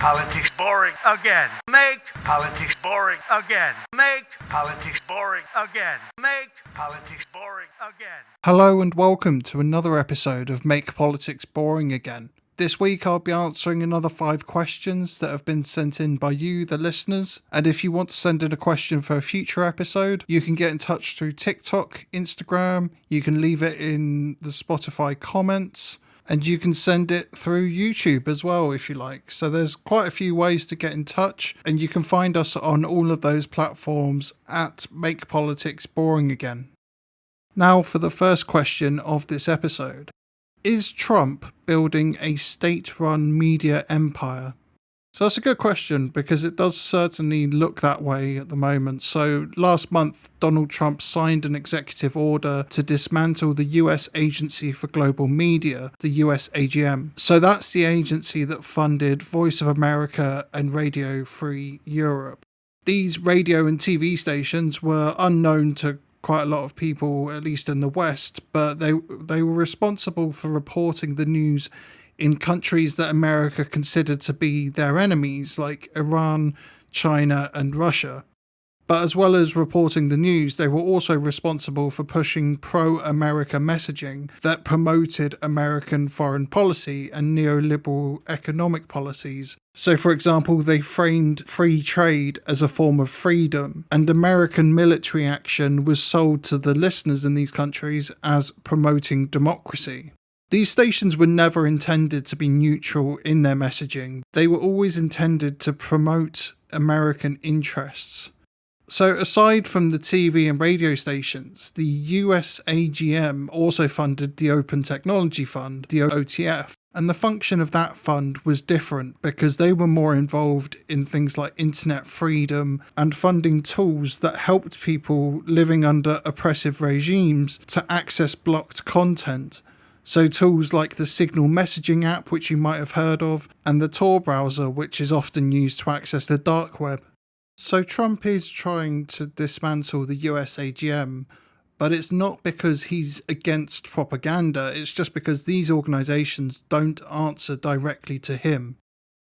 politics boring again. Make politics boring again. Make politics boring again. Make politics boring again. Hello and welcome to another episode of Make Politics Boring Again. This week I'll be answering another 5 questions that have been sent in by you, the listeners. And if you want to send in a question for a future episode, you can get in touch through TikTok, Instagram, you can leave it in the Spotify comments, and you can send it through YouTube as well if you like. So there's quite a few ways to get in touch, and you can find us on all of those platforms at Make Politics Boring Again. Now for the first question of this episode. Is Trump building a state-run media empire? So that's a good question because it does certainly look that way at the moment. So last month, Donald Trump signed an executive order to dismantle the US Agency for Global Media, the US AGM. So that's the agency that funded Voice of America and Radio Free Europe. These radio and TV stations were unknown to quite a lot of people, at least in the West, but they were responsible for reporting the news in countries that America considered to be their enemies, like Iran, China, and Russia. But as well as reporting the news, they were also responsible for pushing pro-America messaging that promoted American foreign policy and neoliberal economic policies. So, for example, they framed free trade as a form of freedom, and American military action was sold to the listeners in these countries as promoting democracy. These stations were never intended to be neutral in their messaging. They were always intended to promote American interests. So aside from the TV and radio stations, the US AGM also funded the Open Technology Fund, the OTF, and the function of that fund was different because they were more involved in things like internet freedom and funding tools that helped people living under oppressive regimes to access blocked content. So tools like the Signal messaging app, which you might have heard of, and the Tor browser, which is often used to access the dark web. So Trump is trying to dismantle the US AGM, but it's not because he's against propaganda, it's just because these organisations don't answer directly to him.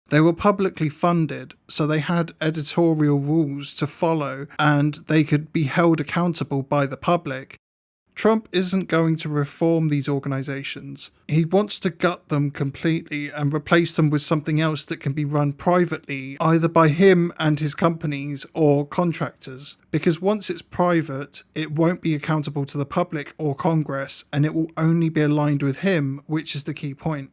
They were publicly funded, so they had editorial rules to follow and they could be held accountable by the public. Trump isn't going to reform these organisations. He wants to gut them completely and replace them with something else that can be run privately, either by him and his companies or contractors. Because once it's private, it won't be accountable to the public or Congress, and it will only be aligned with him, which is the key point.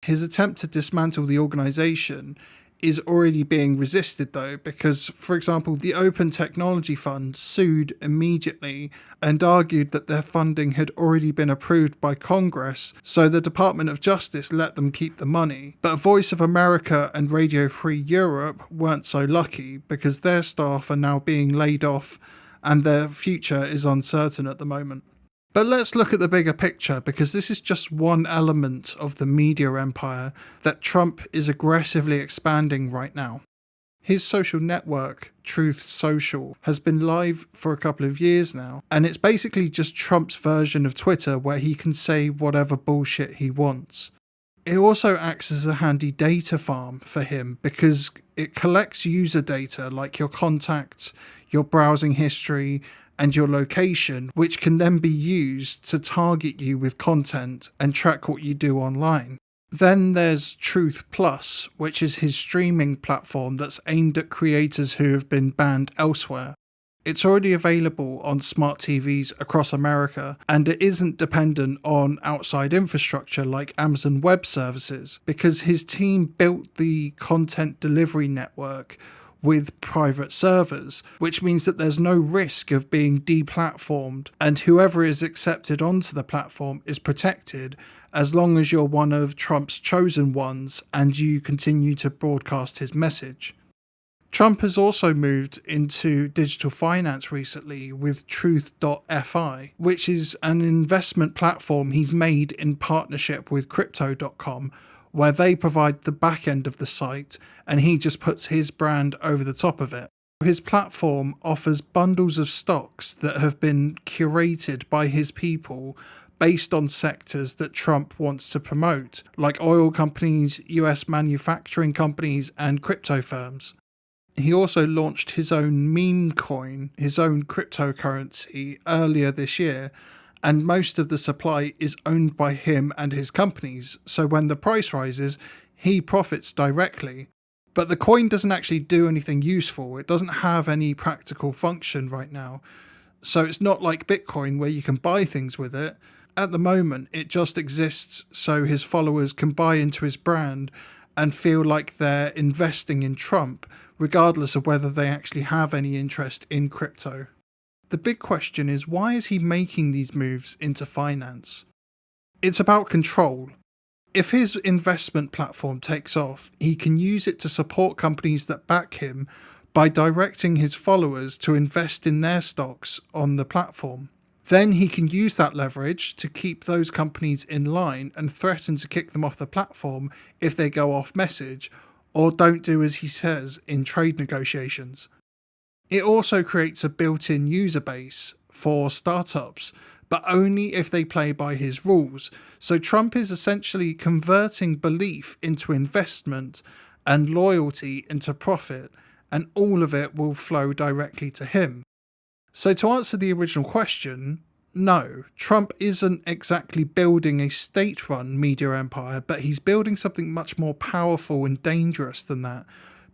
His attempt to dismantle the organisation is already being resisted though, because, for example, the Open Technology Fund sued immediately and argued that their funding had already been approved by Congress, so the Department of Justice let them keep the money. But Voice of America and Radio Free Europe weren't so lucky because their staff are now being laid off and their future is uncertain at the moment. But let's look at the bigger picture, because this is just one element of the media empire that Trump is aggressively expanding right now. His social network, Truth Social, has been live for a couple of years now, and it's basically just Trump's version of Twitter where he can say whatever bullshit he wants. It also acts as a handy data farm for him because it collects user data like your contacts, your browsing history, and your location, which can then be used to target you with content and track what you do online. Then there's Truth Plus, which is his streaming platform that's aimed at creators who have been banned elsewhere. It's already available on smart TVs across America, and it isn't dependent on outside infrastructure like Amazon Web Services, because his team built the content delivery network with private servers, which means that there's no risk of being deplatformed, and whoever is accepted onto the platform is protected as long as you're one of Trump's chosen ones and you continue to broadcast his message. Trump has also moved into digital finance recently with Truth.fi, which is an investment platform he's made in partnership with Crypto.com, where they provide the back end of the site and he just puts his brand over the top of it. His platform offers bundles of stocks that have been curated by his people based on sectors that Trump wants to promote, like oil companies, US manufacturing companies, and crypto firms. He also launched his own meme coin, his own cryptocurrency, earlier this year, and most of the supply is owned by him and his companies, so when the price rises, he profits directly. But the coin doesn't actually do anything useful. It doesn't have any practical function right now. So it's not like Bitcoin where you can buy things with it. At the moment, it just exists so his followers can buy into his brand and feel like they're investing in Trump, regardless of whether they actually have any interest in crypto. The big question is, why is he making these moves into finance? It's about control. If his investment platform takes off, he can use it to support companies that back him by directing his followers to invest in their stocks on the platform. Then he can use that leverage to keep those companies in line and threaten to kick them off the platform if they go off message or don't do as he says in trade negotiations. It also creates a built-in user base for startups, but only if they play by his rules. So Trump is essentially converting belief into investment and loyalty into profit, and all of it will flow directly to him. So to answer the original question, no, Trump isn't exactly building a state-run media empire, but he's building something much more powerful and dangerous than that,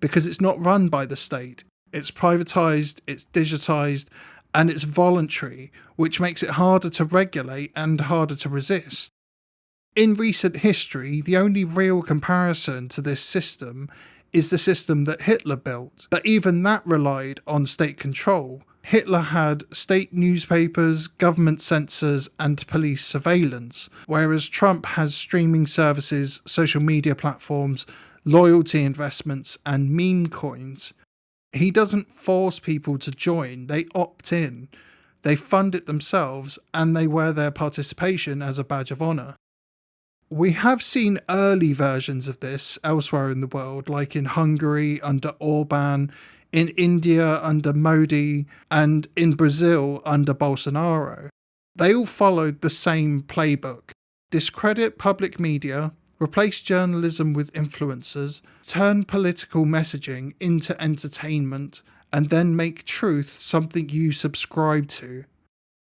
because it's not run by the state. It's privatized, it's digitized, and it's voluntary, which makes it harder to regulate and harder to resist. In recent history, the only real comparison to this system is the system that Hitler built, but even that relied on state control. Hitler had state newspapers, government censors, and police surveillance, whereas Trump has streaming services, social media platforms, loyalty investments, and meme coins. He doesn't force people to join, they opt in. They fund it themselves, and they wear their participation as a badge of honour. We have seen early versions of this elsewhere in the world, like in Hungary under Orban, in India under Modi, and in Brazil under Bolsonaro. They all followed the same playbook: discredit public media, replace journalism with influencers, turn political messaging into entertainment, and then make truth something you subscribe to.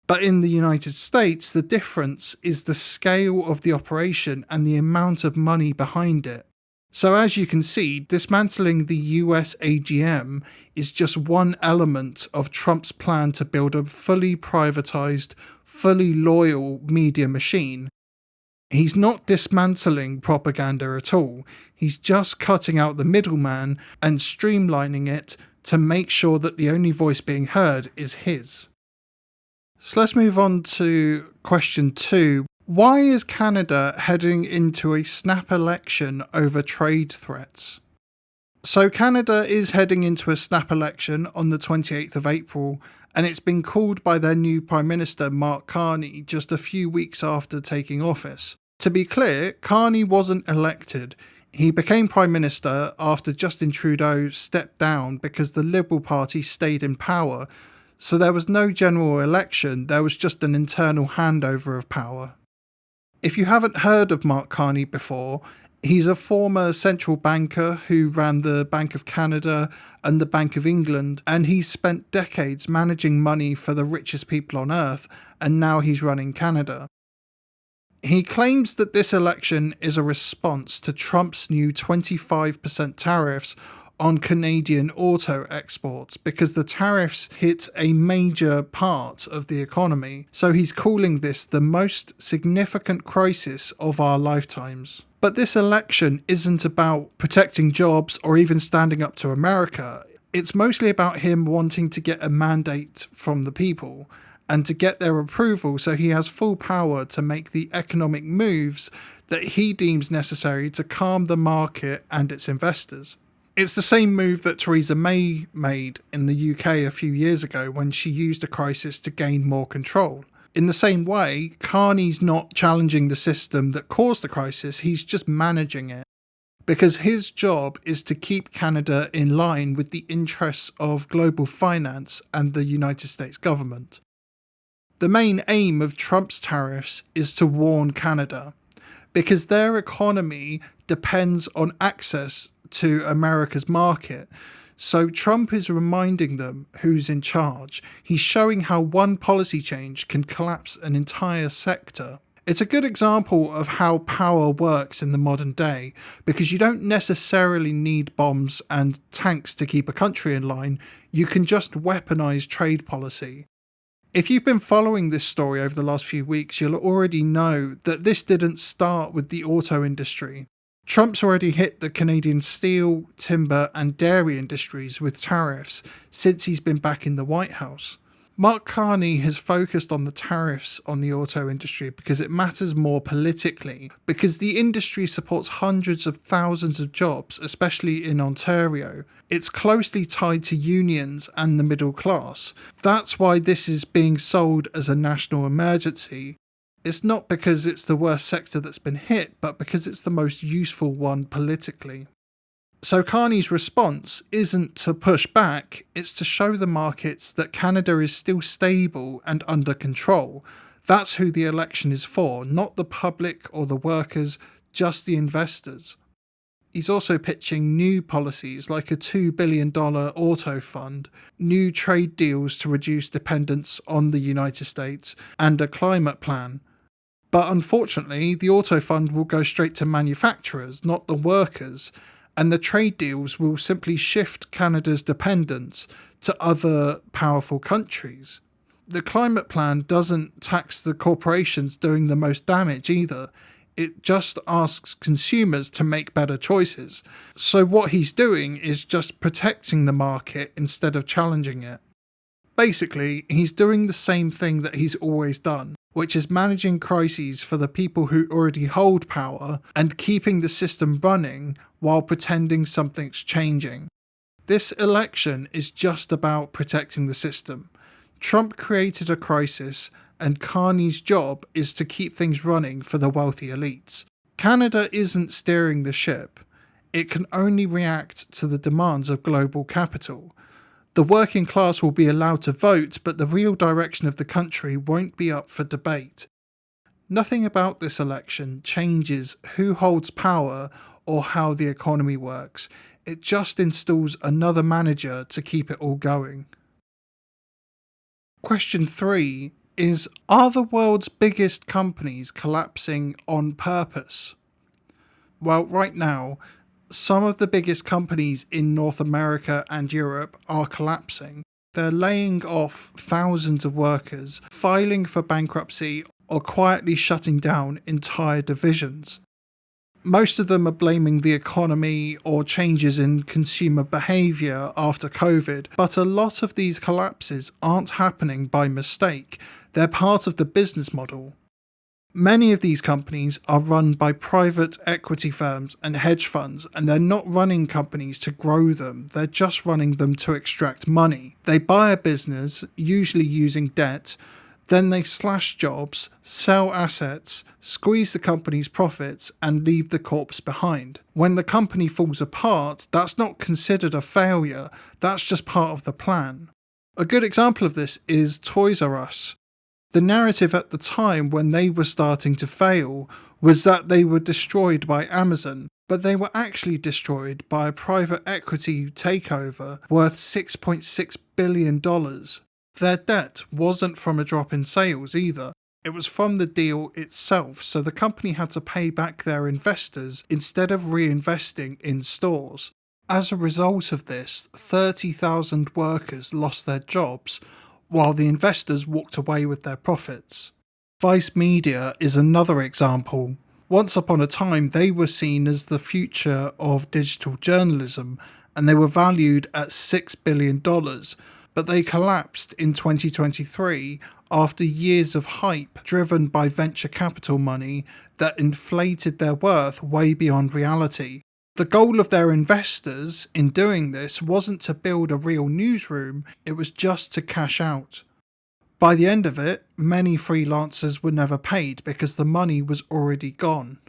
But in the United States, the difference is the scale of the operation and the amount of money behind it. So as you can see, dismantling the US AGM is just one element of Trump's plan to build a fully privatized, fully loyal media machine. He's not dismantling propaganda at all. He's just cutting out the middleman and streamlining it to make sure that the only voice being heard is his. So let's move on to question 2. Why is Canada heading into a snap election over trade threats? So Canada is heading into a snap election on the 28th of April, and it's been called by their new Prime Minister, Mark Carney, just a few weeks after taking office. To be clear, Carney wasn't elected. He became Prime Minister after Justin Trudeau stepped down because the Liberal Party stayed in power. So there was no general election, there was just an internal handover of power. If you haven't heard of Mark Carney before, he's a former central banker who ran the Bank of Canada and the Bank of England, and he's spent decades managing money for the richest people on earth, and now he's running Canada. He claims that this election is a response to Trump's new 25% tariffs on Canadian auto exports because the tariffs hit a major part of the economy. So he's calling this the most significant crisis of our lifetimes. But this election isn't about protecting jobs or even standing up to America. It's mostly about him wanting to get a mandate from the people and to get their approval so he has full power to make the economic moves that he deems necessary to calm the market and its investors. It's the same move that Theresa May made in the UK a few years ago when she used a crisis to gain more control. In the same way, Carney's not challenging the system that caused the crisis, he's just managing it. Because his job is to keep Canada in line with the interests of global finance and the United States government. The main aim of Trump's tariffs is to warn Canada, because their economy depends on access to America's market. So Trump is reminding them who's in charge. He's showing how one policy change can collapse an entire sector. It's a good example of how power works in the modern day, because you don't necessarily need bombs and tanks to keep a country in line. You can just weaponize trade policy. If you've been following this story over the last few weeks, you'll already know that this didn't start with the auto industry. Trump's already hit the Canadian steel, timber and dairy industries with tariffs since he's been back in the White House. Mark Carney has focused on the tariffs on the auto industry because it matters more politically, because the industry supports hundreds of thousands of jobs, especially in Ontario. It's closely tied to unions and the middle class. That's why this is being sold as a national emergency. It's not because it's the worst sector that's been hit, but because it's the most useful one politically. So Carney's response isn't to push back, it's to show the markets that Canada is still stable and under control. That's who the election is for, not the public or the workers, just the investors. He's also pitching new policies like a $2 billion auto fund, new trade deals to reduce dependence on the United States, and a climate plan. But unfortunately, the auto fund will go straight to manufacturers, not the workers, and the trade deals will simply shift Canada's dependence to other powerful countries. The climate plan doesn't tax the corporations doing the most damage either. It just asks consumers to make better choices. So what he's doing is just protecting the market instead of challenging it. Basically, he's doing the same thing that he's always done, which is managing crises for the people who already hold power and keeping the system running while pretending something's changing. This election is just about protecting the system. Trump created a crisis, and Carney's job is to keep things running for the wealthy elites. Canada isn't steering the ship. It can only react to the demands of global capital. The working class will be allowed to vote, but the real direction of the country won't be up for debate. Nothing about this election changes who holds power or how the economy works. It just installs another manager to keep it all going. Question 3 is, are the world's biggest companies collapsing on purpose? Well, right now, some of the biggest companies in North America and Europe are collapsing. They're laying off thousands of workers, filing for bankruptcy, or quietly shutting down entire divisions. Most of them are blaming the economy or changes in consumer behaviour after COVID, but a lot of these collapses aren't happening by mistake. They're part of the business model. Many of these companies are run by private equity firms and hedge funds, and they're not running companies to grow them, they're just running them to extract money. They buy a business, usually using debt, then they slash jobs, sell assets, squeeze the company's profits, and leave the corpse behind. When the company falls apart, that's not considered a failure, that's just part of the plan. A good example of this is Toys R Us. The narrative at the time when they were starting to fail was that they were destroyed by Amazon, but they were actually destroyed by a private equity takeover worth $6.6 billion. Their debt wasn't from a drop in sales either. It was from the deal itself, so the company had to pay back their investors instead of reinvesting in stores. As a result of this, 30,000 workers lost their jobs, while the investors walked away with their profits. Vice Media is another example. Once upon a time, they were seen as the future of digital journalism, and they were valued at $6 billion, but they collapsed in 2023 after years of hype driven by venture capital money that inflated their worth way beyond reality. The goal of their investors in doing this wasn't to build a real newsroom, it was just to cash out. By the end of it, many freelancers were never paid because the money was already gone.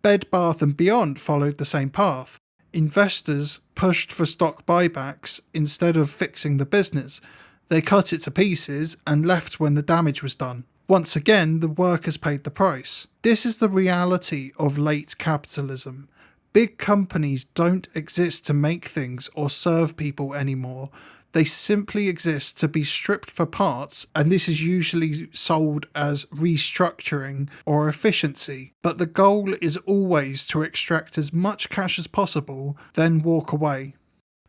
Bed Bath & Beyond followed the same path. Investors pushed for stock buybacks instead of fixing the business. They cut it to pieces and left when the damage was done. Once again, the workers paid the price. This is the reality of late capitalism. Big companies don't exist to make things or serve people anymore. They simply exist to be stripped for parts, and this is usually sold as restructuring or efficiency. But the goal is always to extract as much cash as possible, then walk away.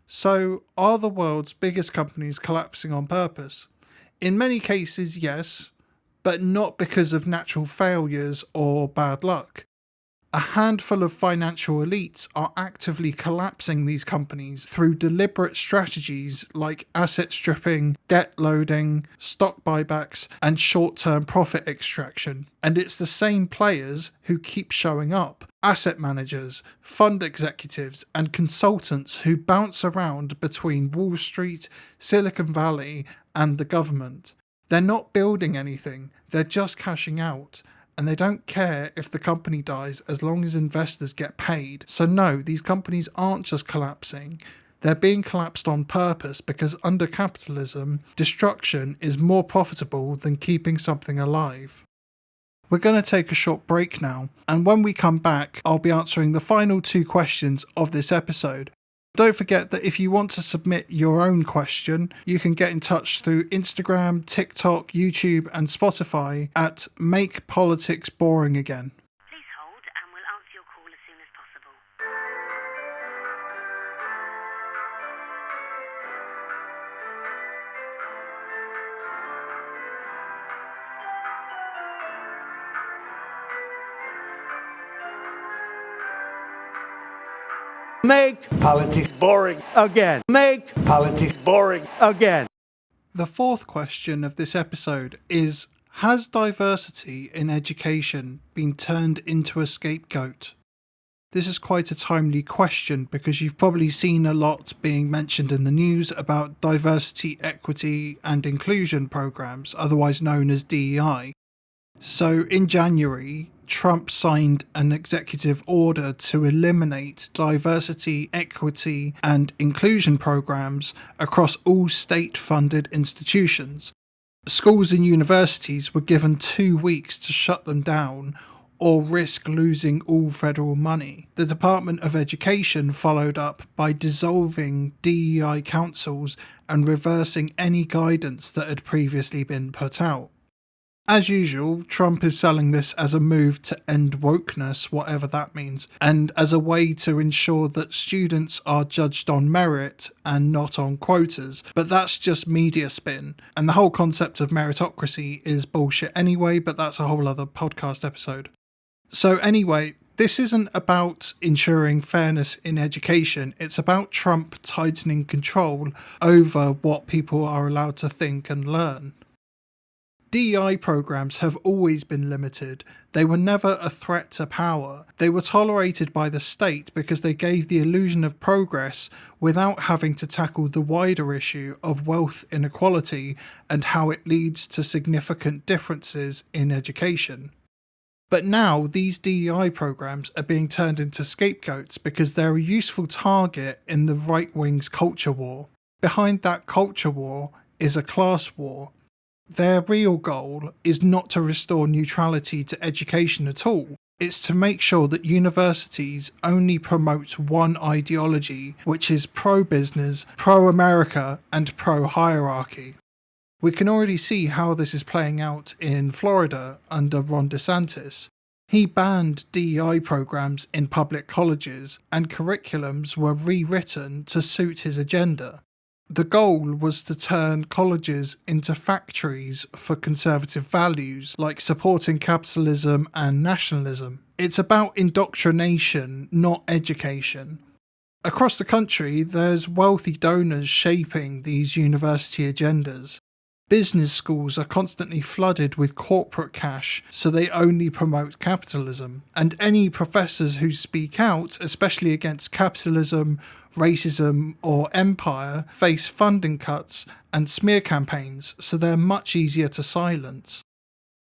So, are the world's biggest companies collapsing on purpose? In many cases, yes, but not because of natural failures or bad luck. A handful of financial elites are actively collapsing these companies through deliberate strategies like asset stripping, debt loading, stock buybacks, and short-term profit extraction. And it's the same players who keep showing up. Asset managers, fund executives, and consultants who bounce around between Wall Street, Silicon Valley, and the government. They're not building anything, they're just cashing out. And they don't care if the company dies as long as investors get paid. So no, these companies aren't just collapsing. They're being collapsed on purpose because under capitalism, destruction is more profitable than keeping something alive. We're going to take a short break now, and when we come back, I'll be answering the final 2 questions of this episode. Don't forget that if you want to submit your own question, you can get in touch through Instagram, TikTok, YouTube, and Spotify at Make Politics Boring Again. Please hold and we'll answer your call as soon as possible. Make politics boring again. Make politics boring again. The 4th question of this episode is, has diversity in education been turned into a scapegoat? This is quite a timely question because you've probably seen a lot being mentioned in the news about diversity, equity and inclusion programs, otherwise known as DEI. So in January, Trump signed an executive order to eliminate diversity, equity, and inclusion programs across all state-funded institutions. Schools and universities were given 2 weeks to shut them down or risk losing all federal money. The Department of Education followed up by dissolving DEI councils and reversing any guidance that had previously been put out. As usual, Trump is selling this as a move to end wokeness, whatever that means, and as a way to ensure that students are judged on merit and not on quotas. But that's just media spin, and the whole concept of meritocracy is bullshit anyway, but that's a whole other podcast episode. So anyway, this isn't about ensuring fairness in education, it's about Trump tightening control over what people are allowed to think and learn. DEI programs have always been limited. They were never a threat to power. They were tolerated by the state because they gave the illusion of progress without having to tackle the wider issue of wealth inequality and how it leads to significant differences in education. But now these DEI programs are being turned into scapegoats because they're a useful target in the right wing's culture war. Behind that culture war is a class war. Their real goal is not to restore neutrality to education at all. It's to make sure that universities only promote one ideology, which is pro-business, pro-America, and pro-hierarchy. We can already see how this is playing out in Florida under Ron DeSantis. He banned DEI programs in public colleges, and curriculums were rewritten to suit his agenda. The goal was to turn colleges into factories for conservative values like supporting capitalism and nationalism. It's about indoctrination, not education. Across the country, there's wealthy donors shaping these university agendas. Business schools are constantly flooded with corporate cash, so they only promote capitalism. And any professors who speak out, especially against capitalism, racism, or empire, face funding cuts and smear campaigns, so they're much easier to silence.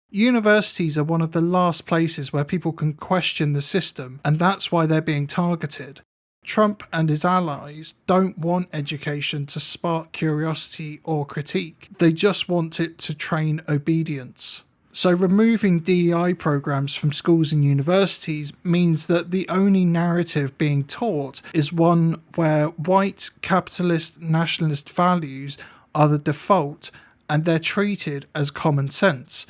Universities are one of the last places where people can question the system, and that's why they're being targeted. Trump and his allies don't want education to spark curiosity or critique. They just want it to train obedience. So removing DEI programs from schools and universities means that the only narrative being taught is one where white, capitalist, nationalist values are the default and they're treated as common sense.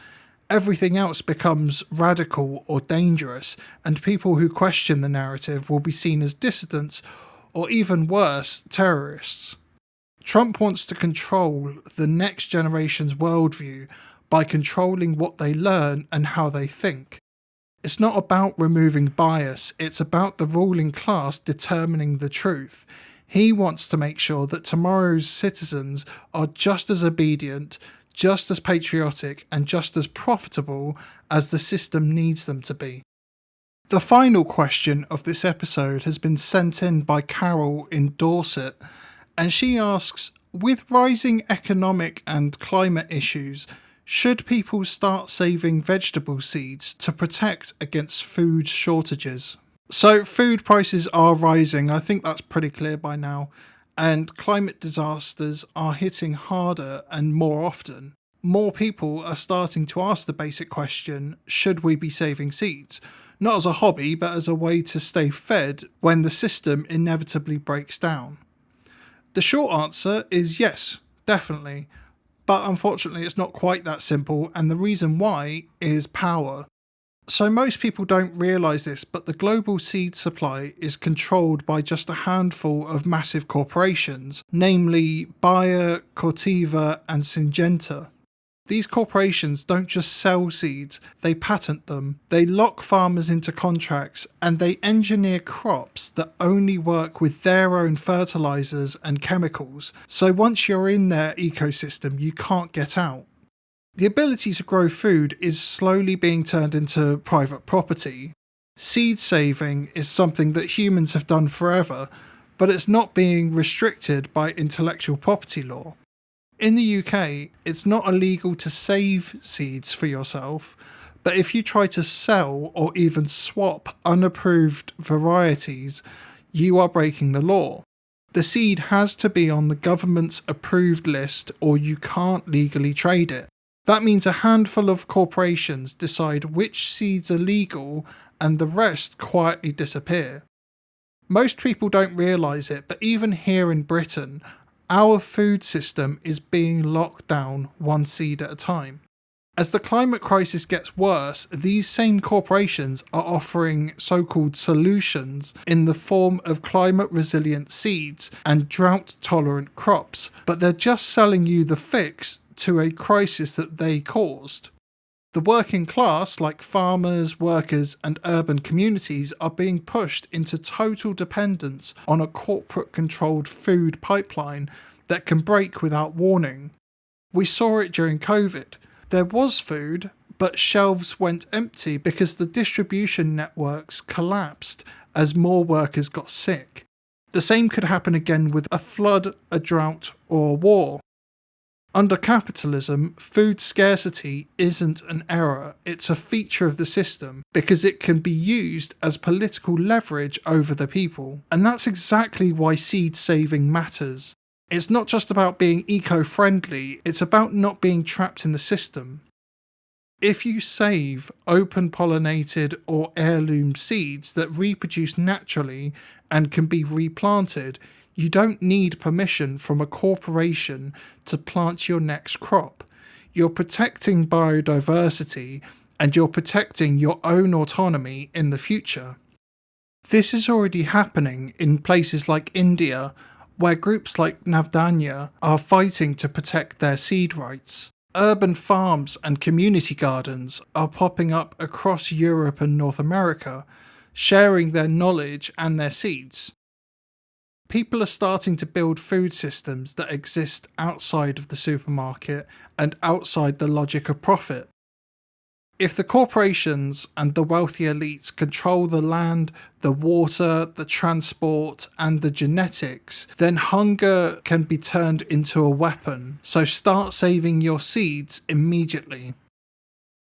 Everything else becomes radical or dangerous, and people who question the narrative will be seen as dissidents or, even worse, terrorists. Trump wants to control the next generation's worldview by controlling what they learn and how they think. It's not about removing bias, it's about the ruling class determining the truth. He wants to make sure that tomorrow's citizens are just as obedient, just as patriotic, and just as profitable as the system needs them to be. The final question of this episode has been sent in by Carol in Dorset, and she asks, with rising economic and climate issues, should people start saving vegetable seeds to protect against food shortages? So food prices are rising, I think that's pretty clear by now, and climate disasters are hitting harder and more often. More people are starting to ask the basic question, should we be saving seeds? Not as a hobby, but as a way to stay fed when the system inevitably breaks down. The short answer is yes, definitely. But unfortunately it's not quite that simple, and the reason why is power. So most people don't realise this, but the global seed supply is controlled by just a handful of massive corporations, namely Bayer, Corteva and Syngenta. These corporations don't just sell seeds, they patent them, they lock farmers into contracts, and they engineer crops that only work with their own fertilisers and chemicals, so once you're in their ecosystem you can't get out. The ability to grow food is slowly being turned into private property. Seed saving is something that humans have done forever, but it's not being restricted by intellectual property law. In the UK, it's not illegal to save seeds for yourself, but if you try to sell or even swap unapproved varieties, you are breaking the law. The seed has to be on the government's approved list or you can't legally trade it. That means a handful of corporations decide which seeds are legal and the rest quietly disappear. Most people don't realise it, but even here in Britain, our food system is being locked down one seed at a time. As the climate crisis gets worse, these same corporations are offering so-called solutions in the form of climate-resilient seeds and drought-tolerant crops, but they're just selling you the fix to a crisis that they caused. The working class, like farmers, workers and urban communities, are being pushed into total dependence on a corporate-controlled food pipeline that can break without warning. We saw it during COVID. There was food, but shelves went empty because the distribution networks collapsed as more workers got sick. The same could happen again with a flood, a drought, or war. Under capitalism, food scarcity isn't an error, it's a feature of the system because it can be used as political leverage over the people. And that's exactly why seed saving matters. It's not just about being eco-friendly, it's about not being trapped in the system. If you save open-pollinated or heirloom seeds that reproduce naturally and can be replanted, you don't need permission from a corporation to plant your next crop. You're protecting biodiversity and you're protecting your own autonomy in the future. This is already happening in places like India, where groups like Navdanya are fighting to protect their seed rights. Urban farms and community gardens are popping up across Europe and North America, sharing their knowledge and their seeds. People are starting to build food systems that exist outside of the supermarket and outside the logic of profit. If the corporations and the wealthy elites control the land, the water, the transport, and the genetics, then hunger can be turned into a weapon. So start saving your seeds immediately.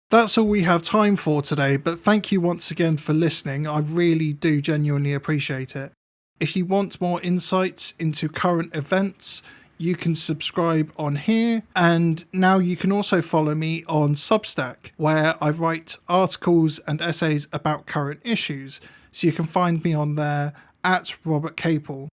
That's all we have time for today, but thank you once again for listening. I really do genuinely appreciate it. If you want more insights into current events, you can subscribe on here, and now you can also follow me on Substack, where I write articles and essays about current issues, so you can find me on there at Robert Caple.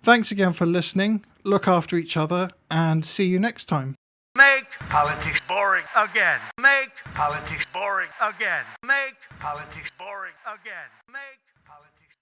Thanks again for listening, look after each other, and see you next time. Make politics boring again. Make politics boring again. Make politics boring again. Make politics